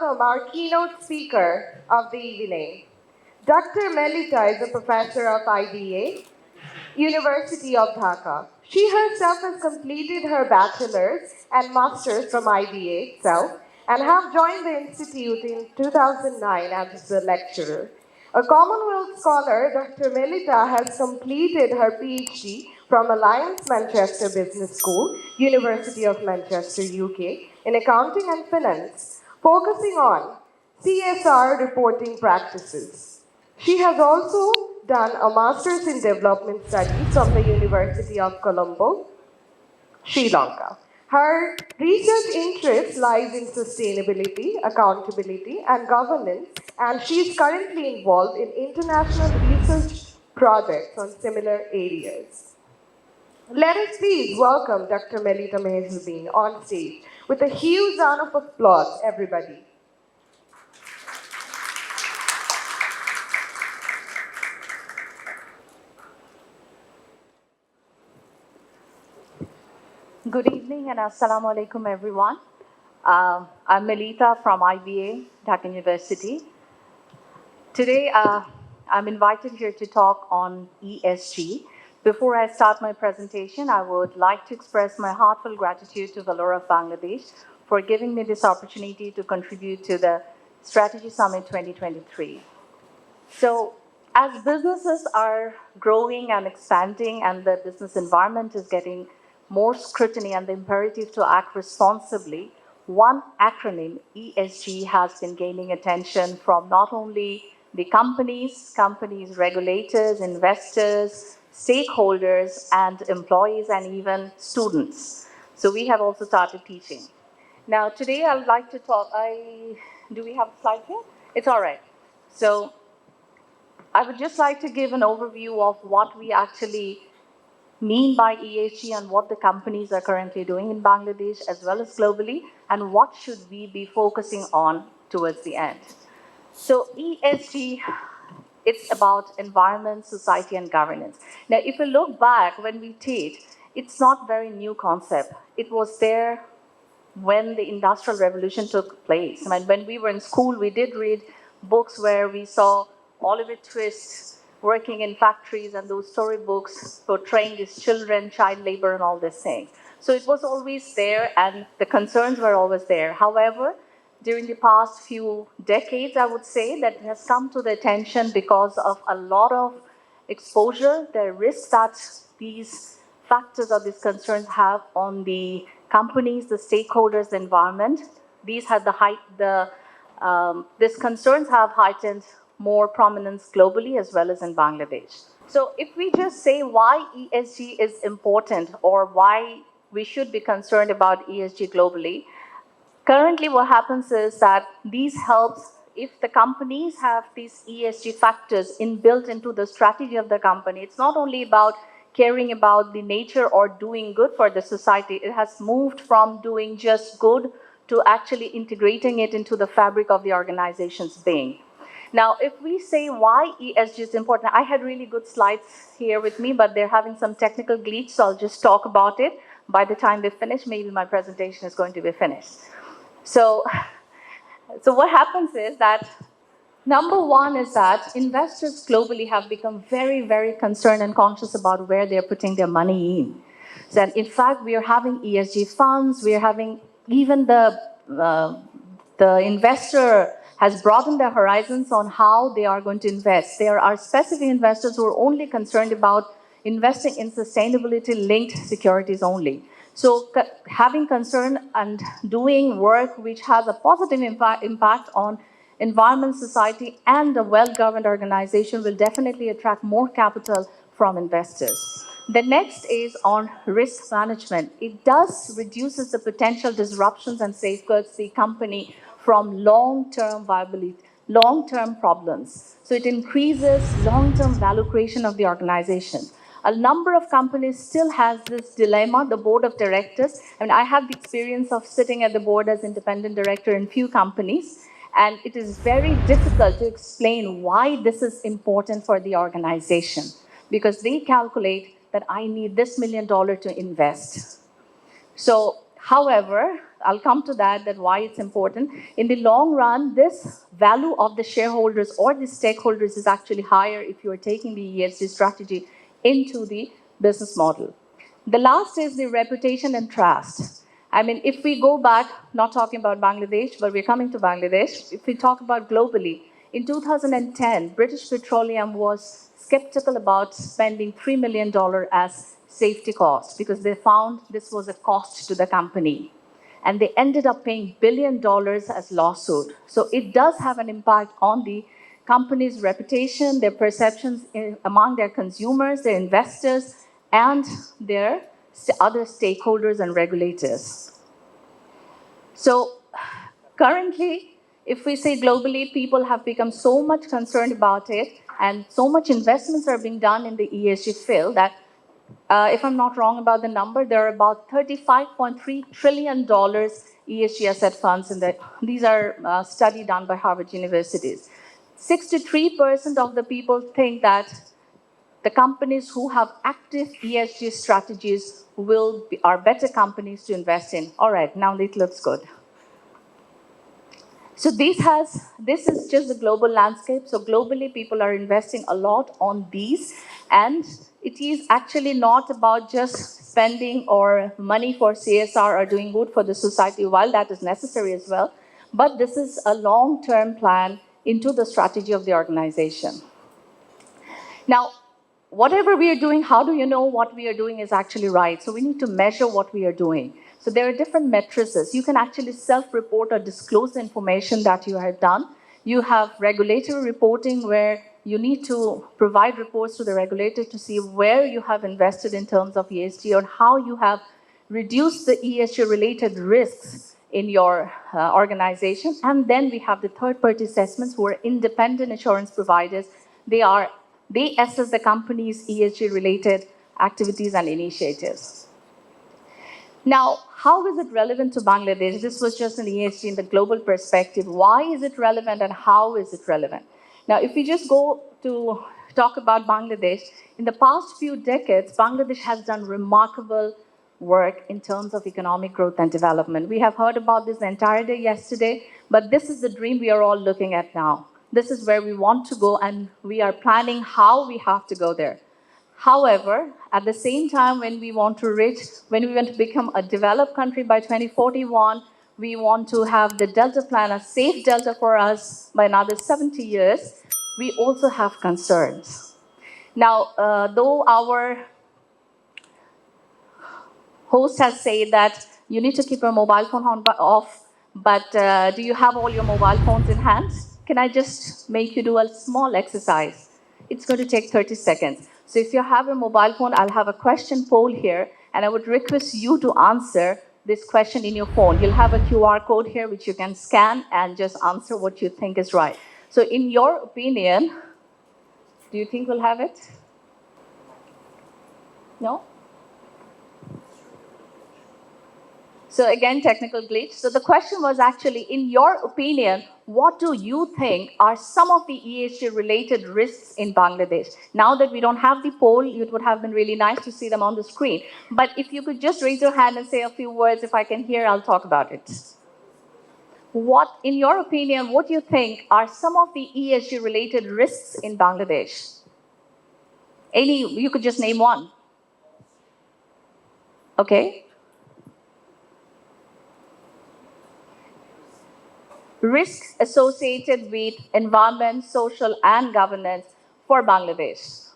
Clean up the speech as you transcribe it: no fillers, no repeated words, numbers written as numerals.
welcome our keynote speaker of the evening. Dr. Melita is a professor of IBA, University of Dhaka. She herself has completed her bachelor's and master's from IBA itself and have joined the institute in 2009 as a lecturer. A Commonwealth scholar, Dr. Melita has completed her PhD from Alliance Manchester Business School, University of Manchester, UK, in accounting and finance, focusing on CSR reporting practices. She has also done a Master's in Development Studies from the University of Colombo, Sri Lanka. Her research interest lies in sustainability, accountability, and governance, and she is currently involved in international research projects on similar areas. Let us please welcome Dr. Melita Mehezuddin on stage with a huge round of applause, everybody. Good evening and assalamu alaikum everyone. I'm Melita from IBA, Dhaka University. Today I'm invited here to talk on ESG. Before I start my presentation, I would like to express my heartfelt gratitude to Valora of Bangladesh for giving me this opportunity to contribute to the Strategy Summit 2023. So, as businesses are growing and expanding and the business environment is getting more scrutiny and the imperative to act responsibly, one acronym, ESG, has been gaining attention from not only the companies, regulators, investors, stakeholders, and employees, and even students. So we have also started teaching. Now, today I would like to talk, do we have a slide here? It's all right. So I would just like to give an overview of what we actually mean by ESG and what the companies are currently doing in Bangladesh as well as globally, and what should we be focusing on towards the end. So ESG, it's about environment, society, and governance. Now, if you look back when we did, it's not very new concept. It was there when the Industrial Revolution took place. I mean, when we were in school, we did read books where we saw Oliver Twist working in factories and those storybooks portraying these children, child labor, and all these things. So it was always there, and the concerns were always there. However, during the past few decades, I would say that it has come to the attention because of a lot of exposure, the risks that these factors or these concerns have on the companies, the stakeholders, the environment. These concerns have heightened more prominence globally as well as in Bangladesh. So if we just say why ESG is important or why we should be concerned about ESG globally, currently what happens is that these helps if the companies have these ESG factors inbuilt into the strategy of the company. It's not only about caring about the nature or doing good for the society. It has moved from doing just good to actually integrating it into the fabric of the organization's being. Now, if we say why ESG is important, I had really good slides here with me, but they're having some technical glitch, so I'll just talk about it. By the time they finish, maybe my presentation is going to be finished. So what happens is that number one is that investors globally have become very, very concerned and conscious about where they're putting their money in. So in fact, we are having ESG funds, we are having even the investor has broadened their horizons on how they are going to invest. There are specific investors who are only concerned about investing in sustainability-linked securities only. So having concern and doing work which has a positive impact on environment, society, and a well-governed organization will definitely attract more capital from investors. The next is on risk management. It does reduces the potential disruptions and safeguards the company from long-term viability, long-term problems. So it increases long-term value creation of the organization. A number of companies still has this dilemma, the board of directors. I mean, I have the experience of sitting at the board as independent director in few companies, and it is very difficult to explain why this is important for the organization, because they calculate that I need this $1 million to invest. So However, I'll come to that why it's important. In the long run, this value of the shareholders or the stakeholders is actually higher if you are taking the ESG strategy into the business model. The last is the reputation and trust. I mean, if we go back, not talking about Bangladesh, but we're coming to Bangladesh, if we talk about globally, in 2010, British Petroleum was skeptical about spending $3 million as safety cost because they found this was a cost to the company. And they ended up paying $1 billion as lawsuit. So it does have an impact on the company's reputation, their perceptions among their consumers, their investors, and their other stakeholders and regulators. So currently, if we say globally, people have become so much concerned about it, and so much investments are being done in the ESG field that, if I'm not wrong about the number, there are about $35.3 trillion ESG asset funds in that. These are a study done by Harvard universities. 63% of the people think that the companies who have active ESG strategies are better companies to invest in. All right, now it looks good. So this is just the global landscape. So globally, people are investing a lot on these, and it is actually not about just spending or money for CSR or doing good for the society, while that is necessary as well. But this is a long-term plan into the strategy of the organization. Now, whatever we are doing, how do you know what we are doing is actually right? So we need to measure what we are doing. So there are different matrices. You can actually self-report or disclose the information that you have done. You have regulatory reporting where you need to provide reports to the regulator to see where you have invested in terms of ESG or how you have reduced the ESG-related risks in your organization. And then we have the third-party assessments who are independent assurance providers. They assess the company's ESG-related activities and initiatives. Now, how is it relevant to Bangladesh? This was just an ESG in the global perspective. Why is it relevant and how is it relevant? Now, if we just go to talk about Bangladesh, in the past few decades, Bangladesh has done remarkable work in terms of economic growth and development. We have heard about this the entire day yesterday, but this is the dream we are all looking at now. This is where we want to go, and we are planning how we have to go there. However, at the same time, when we want to become a developed country by 2041, we want to have the Delta plan, a safe Delta for us by another 70 years, we also have concerns. Now, though our host has said that you need to keep your mobile phone off, but do you have all your mobile phones in hand? Can I just make you do a small exercise? It's going to take 30 seconds. So if you have a mobile phone, I'll have a question poll here, and I would request you to answer this question in your phone. You'll have a QR code here which you can scan and just answer what you think is right. So in your opinion, do you think we'll have it? No? So again, technical glitch. So the question was actually, in your opinion, what do you think are some of the ESG-related risks in Bangladesh? Now that we don't have the poll, it would have been really nice to see them on the screen. But if you could just raise your hand and say a few words, if I can hear, I'll talk about it. What, in your opinion, what do you think are some of the ESG-related risks in Bangladesh? You could just name one. Okay. Risks associated with environment, social, and governance for Bangladesh.